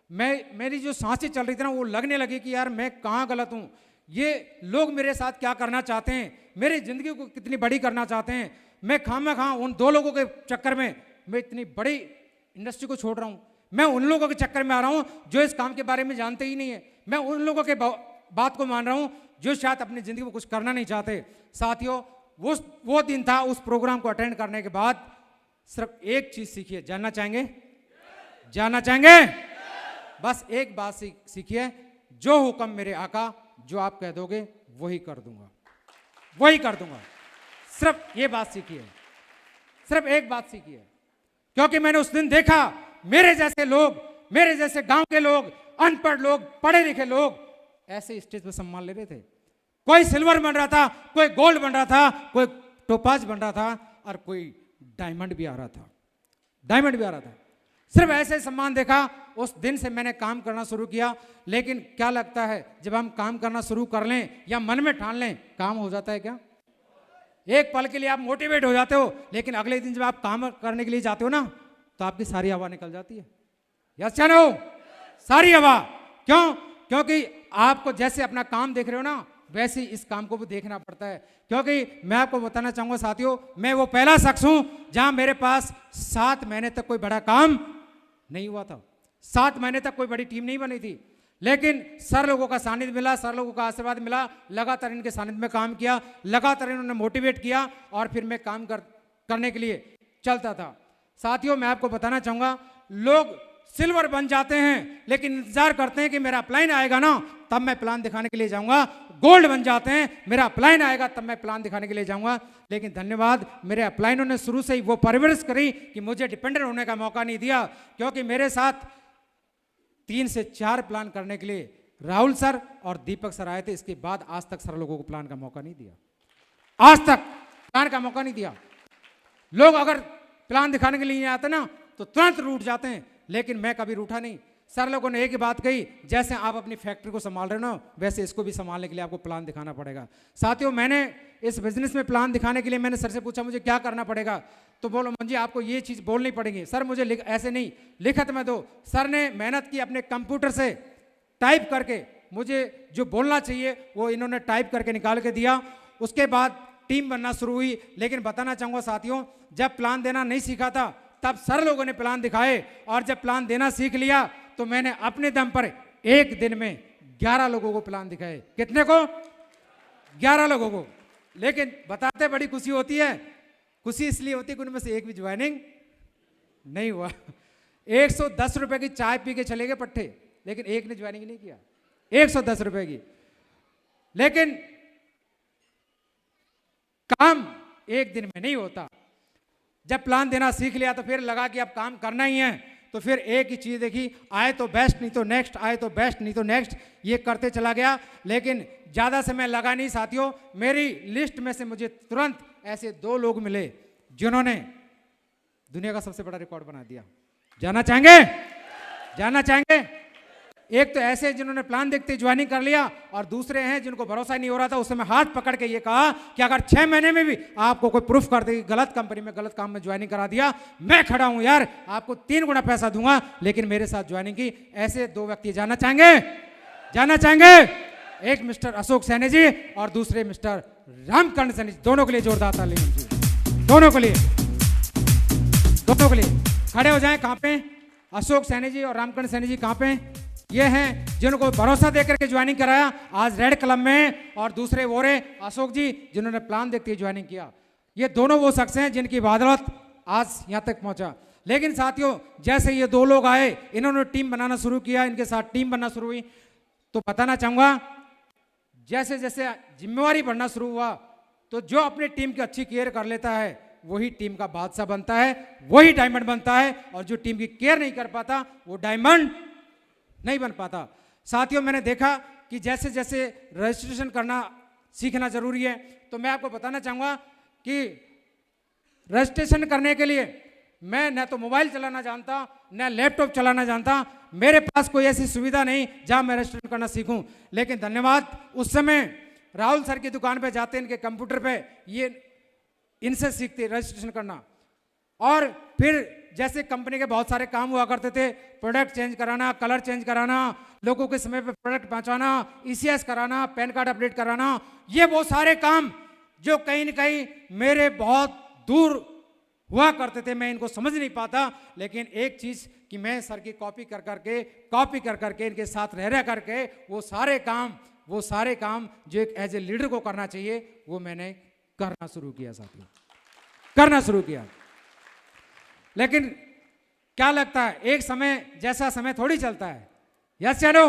मेरी जो सांसें चल रही थी ना, वो लगने लगी कि यार मैं कहाँ गलत हूँ, ये लोग मेरे साथ क्या करना चाहते हैं, मेरी जिंदगी को कितनी बड़ी करना चाहते हैं। मैं खामखा उन 2 लोगों के चक्कर में मैं इतनी बड़ी इंडस्ट्री को छोड़ रहा हूँ। मैं उन लोगों के चक्कर में आ रहा हूँ जो इस काम के बारे में जानते ही नहीं है। मैं उन लोगों के बात को मान रहा हूँ जो शायद अपनी जिंदगी में कुछ करना नहीं चाहते। साथियों वो दिन था, उस प्रोग्राम को अटेंड करने के बाद सिर्फ एक चीज सीखी है। जानना चाहेंगे? जानना चाहेंगे? बस एक बात सीखिए, जो हुक्म मेरे आका, जो आप कह दोगे वही कर दूंगा, वही कर दूंगा। सिर्फ ये बात सीखिए, सिर्फ एक बात सीखिए। क्योंकि मैंने उस दिन देखा मेरे जैसे लोग, मेरे जैसे गांव के लोग, अनपढ़ लोग, पढ़े लिखे लोग ऐसे स्टेज पर सम्मान ले रहे थे। कोई सिल्वर बन रहा था, कोई गोल्ड बन रहा था, कोई टोपाज बन रहा था, और कोई डायमंड भी आ रहा था, डायमंड भी आ रहा था। सिर्फ ऐसे सम्मान देखा। उस दिन से मैंने काम करना शुरू किया। लेकिन क्या लगता है, जब हम काम करना शुरू कर लें या मन में ठान लें, काम हो जाता है क्या? एक पल के लिए आप मोटिवेट हो जाते हो, लेकिन अगले दिन जब आप काम करने के लिए जाते हो ना, तो आपकी सारी हवा निकल जाती है। यस या नो? सारी हवा। क्यों? क्योंकि आपको जैसे अपना काम देख रहे हो ना, वैसे ही इस काम को भी देखना पड़ता है। क्योंकि मैं आपको बताना चाहूंगा साथियों, मैं वो पहला शख्स हूं जहां मेरे पास 7 महीने तक कोई बड़ा काम नहीं हुआ था, 7 महीने तक कोई बड़ी टीम नहीं बनी थी। लेकिन सर लोगों का सानिध्य मिला, सर लोगों का आशीर्वाद मिला, लगातार इनके सानिध्य में काम किया, लगातार इन्होंने मोटिवेट किया, और फिर मैं काम करने के लिए चलता था। साथियों मैं आपको बताना चाहूंगा, लोग सिल्वर बन जाते हैं लेकिन इंतजार करते हैं कि मेरा अपलाइन आएगा ना, तब मैं प्लान दिखाने के लिए जाऊंगा। गोल्ड बन जाते हैं, मेरा अपलाइन आएगा तब मैं प्लान दिखाने के लिए जाऊंगा। लेकिन धन्यवाद, मेरे अपलाइनों ने शुरू से ही वो परवरिश करी कि मुझे डिपेंडेंट होने का मौका नहीं दिया। क्योंकि मेरे साथ 3 से 4 प्लान करने के लिए राहुल सर और दीपक सर आए थे। इसके बाद आज तक सर लोगों को प्लान का मौका नहीं दिया। आज तक प्लान का मौका नहीं दिया। लोग अगर प्लान दिखाने के लिए नहीं आते ना तो तुरंत रूठ जाते हैं, लेकिन मैं कभी रूठा नहीं। सर लोगों ने एक ही बात कही, जैसे आप अपनी फैक्ट्री को संभाल रहे हो ना, वैसे इसको भी संभालने के लिए आपको प्लान दिखाना पड़ेगा। साथियों, मैंने इस बिजनेस में प्लान दिखाने के लिए मैंने सर से पूछा मुझे क्या करना पड़ेगा, तो बोलो मंजी आपको ये चीज़ बोलनी पड़ेगी। सर मुझे ऐसे नहीं, लिखत में दो। सर ने मेहनत की, अपने कंप्यूटर से टाइप करके मुझे जो बोलना चाहिए वो इन्होंने टाइप करके निकाल के दिया। उसके बाद टीम बनना शुरू हुई। लेकिन बताना चाहूँगा साथियों, जब प्लान देना नहीं सीखा था तब सर लोगों ने प्लान दिखाए, और जब प्लान देना सीख लिया तो मैंने अपने दम पर एक दिन में 11 लोगों को प्लान दिखाए। कितने को? 11 लोगों को। लेकिन बताते बड़ी खुशी होती है। खुशी इसलिए होती है कि उनमें से एक भी ज्वाइनिंग नहीं हुआ। 110 रुपए की चाय पी के चले गए पट्टे, लेकिन एक ने ज्वाइनिंग नहीं किया। 110 रुपए की। लेकिन काम एक दिन में नहीं होता। जब प्लान देना सीख लिया तो फिर लगा कि अब काम करना ही है, तो फिर एक ही चीज देखी, आए तो बेस्ट नहीं तो नेक्स्ट, आए तो बेस्ट नहीं तो नेक्स्ट, ये करते चला गया। लेकिन ज्यादा समय लगा नहीं साथियों। मेरी लिस्ट में से मुझे तुरंत ऐसे 2 लोग मिले जिन्होंने दुनिया का सबसे बड़ा रिकॉर्ड बना दिया। जाना चाहेंगे? जाना चाहेंगे? एक तो ऐसे जिन्होंने प्लान देखते ज्वाइनिंग कर लिया, और दूसरे हैं जिनको भरोसा नहीं हो रहा था। उस समय हाथ पकड़ के ये कहा कि अगर 6 महीने में भी आपको कोई प्रूफ कर दे गलत कंपनी में गलत काम में ज्वाइनिंग करा दिया, मैं खड़ा हूं यार, आपको 3 गुना पैसा दूंगा, लेकिन मेरे साथ ज्वाइनिंग की। ऐसे 2 व्यक्ति जाना चाहेंगे? जाना चाहेंगे? एक मिस्टर अशोक सैनी जी और दूसरे मिस्टर रामकर्ण सैनी जी। दोनों के लिए जोरदार ताली जी, दोनों के लिए, दोनों के लिए। खड़े हो जाएं। कहां पे अशोक सैनी जी और रामकर्ण सैनी जी? कहां पे? ये हैं जिनको भरोसा देकर के ज्वाइनिंग कराया आज रेड क्लब में, और दूसरे वो रहे अशोक जी जिन्होंने प्लान देखते ही ज्वाइनिंग किया। ये दोनों वो शख्स हैं जिनकी बदौलत आज यहां तक पहुंचा। लेकिन साथियों, जैसे ये 2 लोग आए, इन्होंने टीम बनाना शुरू किया, इनके साथ टीम बनना शुरू हुई, तो बताना चाहूंगा जैसे जैसे जिम्मेवारी बढ़ना शुरू हुआ, तो जो अपनी टीम की अच्छी केयर कर लेता है वही टीम का बादशाह बनता है, वही डायमंड बनता है। और जो टीम की केयर नहीं कर पाता वो डायमंड नहीं बन पाता। साथियों, मैंने देखा कि जैसे जैसे रजिस्ट्रेशन करना सीखना जरूरी है, तो मैं आपको बताना चाहूंगा कि रजिस्ट्रेशन करने के लिए मैं न तो मोबाइल चलाना जानता, न लैपटॉप चलाना जानता। मेरे पास कोई ऐसी सुविधा नहीं जहां मैं रजिस्ट्रेशन करना सीखूं। लेकिन धन्यवाद, उस समय राहुल सर की दुकान पे जाते, इनके कंप्यूटर पे ये इनसे सीखते रजिस्ट्रेशन करना। और फिर जैसे कंपनी के बहुत सारे काम हुआ करते थे, प्रोडक्ट चेंज कराना, कलर चेंज कराना, लोगों के समय पे प्रोडक्ट पहुंचाना, ईसीएस कराना, पैन कार्ड अपडेट कराना, ये वो सारे काम जो कहीं न कहीं मेरे बहुत दूर हुआ करते थे, मैं इनको समझ नहीं पाता। लेकिन एक चीज कि मैं सर की कॉपी कर करके इनके साथ रह करके वो सारे काम जो एक एज ए लीडर को करना चाहिए वो मैंने करना शुरू किया साथियों, करना शुरू किया। लेकिन क्या लगता है, एक समय जैसा समय थोड़ी चलता है। यस या नो?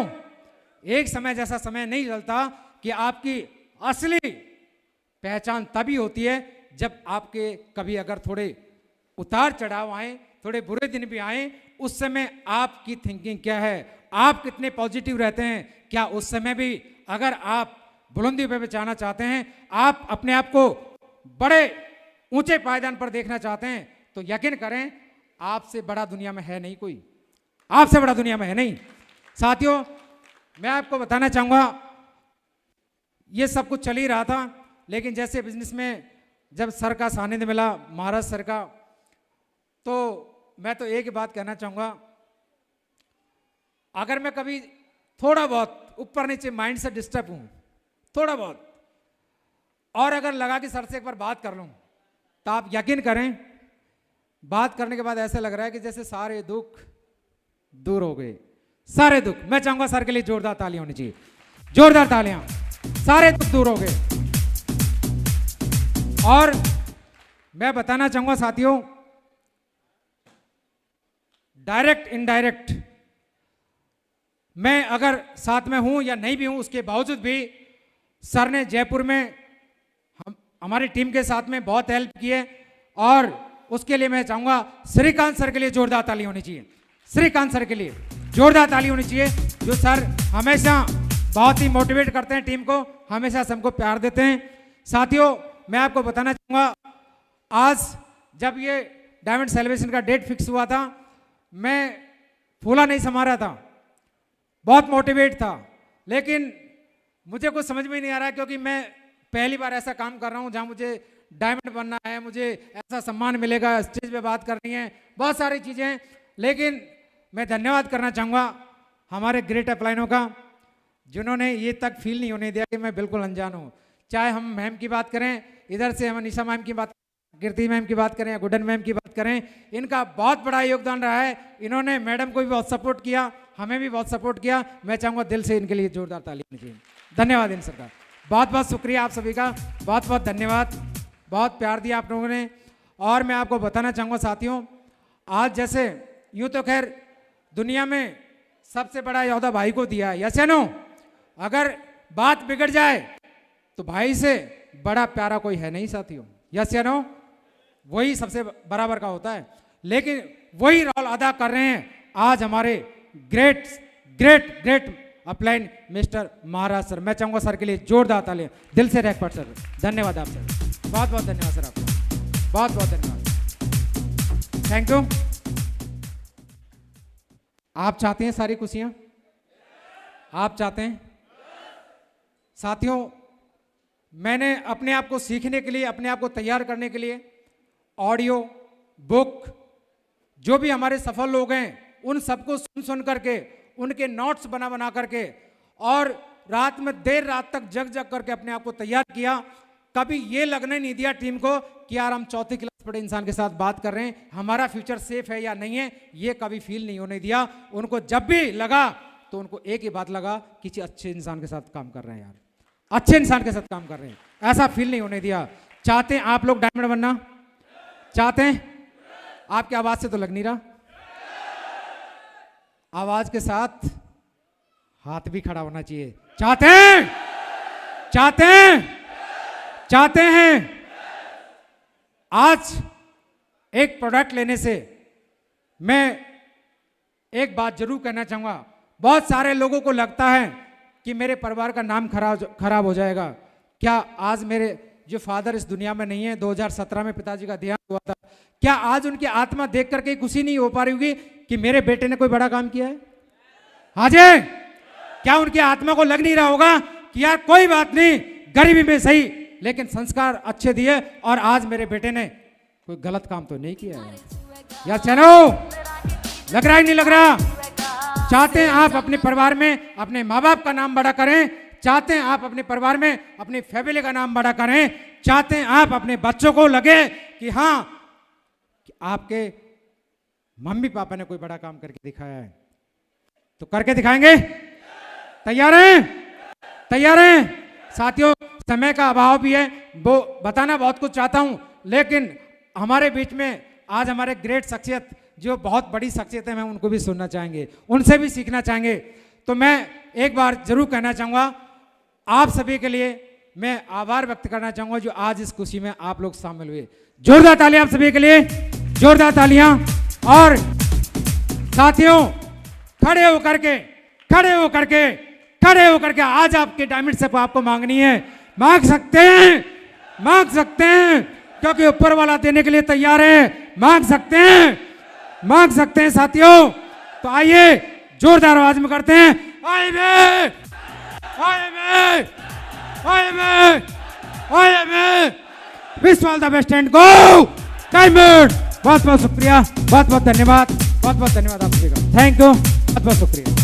एक समय जैसा समय नहीं चलता कि आपकी असली पहचान तभी होती है जब आपके कभी अगर थोड़े उतार चढ़ाव आए, थोड़े बुरे दिन भी आए, उस समय आपकी थिंकिंग क्या है, आप कितने पॉजिटिव रहते हैं। क्या उस समय भी अगर आप बुलंदी पे जाना चाहते हैं, आप अपने आप को बड़े ऊंचे पायदान पर देखना चाहते हैं, तो यकीन करें आपसे बड़ा दुनिया में है नहीं कोई, आपसे बड़ा दुनिया में है नहीं। साथियों, मैं आपको बताना चाहूंगा ये सब कुछ चल ही रहा था, लेकिन जैसे बिजनेस में जब सर का सानिध्य मिला, महाराज सर का, तो मैं तो एक ही बात कहना चाहूंगा, अगर मैं कभी थोड़ा बहुत ऊपर नीचे माइंड से डिस्टर्ब हूं, थोड़ा बहुत, और अगर लगा कि सर से एक बार बात कर लूं, तो आप यकीन करें बात करने के बाद ऐसा लग रहा है कि जैसे सारे दुख दूर हो गए, सारे दुख। मैं चाहूंगा सर के लिए जोरदार तालियां होनी चाहिए, जोरदार तालियां। सारे दुख दूर हो गए। और मैं बताना चाहूंगा साथियों, डायरेक्ट इनडायरेक्ट मैं अगर साथ में हूं या नहीं भी हूं, उसके बावजूद भी सर ने जयपुर में हमारी टीम के साथ में बहुत हेल्प की है, और उसके लिए मैं चाहूंगा श्रीकांत सर के लिए जोरदार ताली होनी चाहिए, श्रीकांत सर के लिए। जोरदार ताली होनी चाहिए। जो सर हमेशा बहुत ही मोटिवेट करते हैं टीम को, हमेशा सबको प्यार देते हैं। साथियों, मैं आपको बताना चाहूँगा, आज जब ये डायमंड सेलिब्रेशन का डेट फिक्स हुआ था, मैं फूला नहीं समा रहा था, बहुत मोटिवेट था, लेकिन मुझे कुछ समझ में नहीं आ रहा, क्योंकि मैं पहली बार ऐसा काम कर रहा हूँ जहाँ मुझे डायमंड बनना है, मुझे ऐसा सम्मान मिलेगा, स्टेज पे बात करनी है, बहुत सारी चीज़ें। लेकिन मैं धन्यवाद करना चाहूँगा हमारे ग्रेट अपलाइनों का, जिन्होंने ये तक फील नहीं होने दिया कि मैं बिल्कुल अनजान हूँ। चाहे हम मैम की बात करें, इधर से हम निशा मैम की बात, कीर्ति मैम की बात करें या गुडन मैम की बात करें, इनका बहुत बड़ा योगदान रहा है। इन्होंने मैडम को भी बहुत सपोर्ट किया, हमें भी बहुत सपोर्ट किया। मैं चाहूँगा दिल से इनके लिए जोरदार ताली होनी चाहिए। धन्यवाद इन सबका, बहुत बहुत शुक्रिया आप सभी का, बहुत बहुत धन्यवाद, बहुत प्यार दिया आप लोगों ने। और मैं आपको बताना चाहूँगा साथियों, आज जैसे यूँ तो खैर दुनिया में सबसे बड़ा यौदा भाई को दिया है, यस या नो? अगर बात बिगड़ जाए तो भाई से बड़ा प्यारा कोई है नहीं साथियों, यस या नो? वही सबसे बराबर का होता है। लेकिन वही रोल अदा कर रहे हैं आज हमारे great great great upline mister Maharaj sir. मैं चाहूँगा सर के लिए जोरदार तालियां दिल से रैक पर सर। धन्यवाद आप सर, बहुत बहुत धन्यवाद सर आपका, बहुत बहुत धन्यवाद, थैंक यू। आप चाहते हैं सारी खुशियां? आप चाहते हैं? साथियों, मैंने अपने आप को सीखने के लिए, अपने आप को तैयार करने के लिए ऑडियो बुक, जो भी हमारे सफल लोग हैं उन सबको सुन सुन करके, उनके नोट्स बना बना करके, और रात में देर रात तक जग जग करके अपने आप को तैयार किया। कभी ये लगने नहीं दिया टीम को कि यार हम चौथी क्लास पढ़े इंसान के साथ बात कर रहे हैं, हमारा फ्यूचर सेफ है या नहीं है, ये कभी फील नहीं होने दिया। उनको जब भी लगा तो उनको एक ही बात लगा, किसी अच्छे इंसान के साथ काम कर रहे हैं यार, अच्छे इंसान के साथ काम कर रहे हैं, ऐसा फील नहीं होने दिया। चाहते हैं आप लोग डायमंड बनना? चाहते हैं? आपकी आवाज से तो लग नहीं रहा। आवाज के साथ हाथ भी खड़ा होना चाहिए। चाहते हैं? चाहते हैं? चाहते हैं? आज एक प्रोडक्ट लेने से मैं एक बात जरूर कहना चाहूंगा। बहुत सारे लोगों को लगता है कि मेरे परिवार का नाम खराब हो जाएगा। क्या आज मेरे जो फादर इस दुनिया में नहीं है, 2017 में पिताजी का देहांत हुआ था, क्या आज उनकी आत्मा देख करके खुशी नहीं हो पा रही होगी कि मेरे बेटे ने कोई बड़ा काम किया है? हाँ जी, क्या उनकी आत्मा को लग नहीं रहा होगा कि यार कोई बात नहीं, गरीबी में सही लेकिन संस्कार अच्छे दिए, और आज मेरे बेटे ने कोई गलत काम तो नहीं किया है? या चलो, लग रहा है नहीं लग रहा? चाहते हैं आप अपने परिवार में अपने माँ बाप का नाम बड़ा करें, चाहते हैं आप अपने परिवार में अपनी फैमिली का नाम बड़ा करें, चाहते हैं आप अपने बच्चों को लगे कि हाँ कि आपके मम्मी पापा ने कोई बड़ा काम करके दिखाया है, तो करके दिखाएंगे? तैयार हैं? तैयार हैं? साथियों, समय का अभाव भी है, वो बताना बहुत कुछ चाहता हूं, लेकिन हमारे बीच में आज हमारे ग्रेट शख्सियत, जो बहुत बड़ी शख्सियत है, मैं उनको भी सुनना चाहेंगे, उनसे भी सीखना चाहेंगे। तो मैं एक बार जरूर कहना चाहूँगा, आप सभी के लिए मैं आभार व्यक्त करना चाहूँगा जो आज इस खुशी में आप लोग शामिल हुए। जोरदार तालियां आप सभी के लिए, जोरदार तालियां। और साथियों, खड़े होकर के खड़े होकर के खड़े होकर के आज आपके डायमंड से आपको मांगनी है। मांग सकते हैं, मांग सकते हैं, क्योंकि ऊपर वाला देने के लिए तैयार है। मांग सकते हैं, मांग सकते हैं साथियों। तो आइए जोरदार आवाज में करते हैं, आए में, आए में, आए में, आए में, wish all the best and go diamond. बहुत बहुत शुक्रिया, बहुत बहुत धन्यवाद, बहुत बहुत धन्यवाद आप सभी का, थैंक यू, बहुत बहुत शुक्रिया।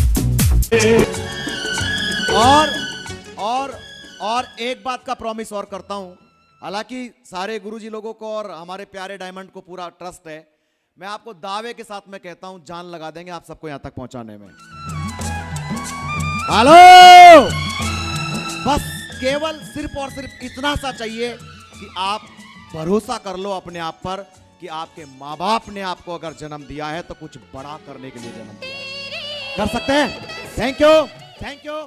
और एक बात का प्रॉमिस और करता हूं, हालांकि सारे गुरुजी लोगों को और हमारे प्यारे डायमंड को पूरा ट्रस्ट है, मैं आपको दावे के साथ मैं कहता हूं जान लगा देंगे आप सबको यहां तक पहुंचाने में। हेलो, बस केवल सिर्फ और सिर्फ इतना सा चाहिए कि आप भरोसा कर लो अपने आप पर कि आपके माँ बाप ने आपको अगर जन्म दिया है तो कुछ बड़ा करने के लिए जन्म दिया है। कर सकते हैं? Thank you, thank you.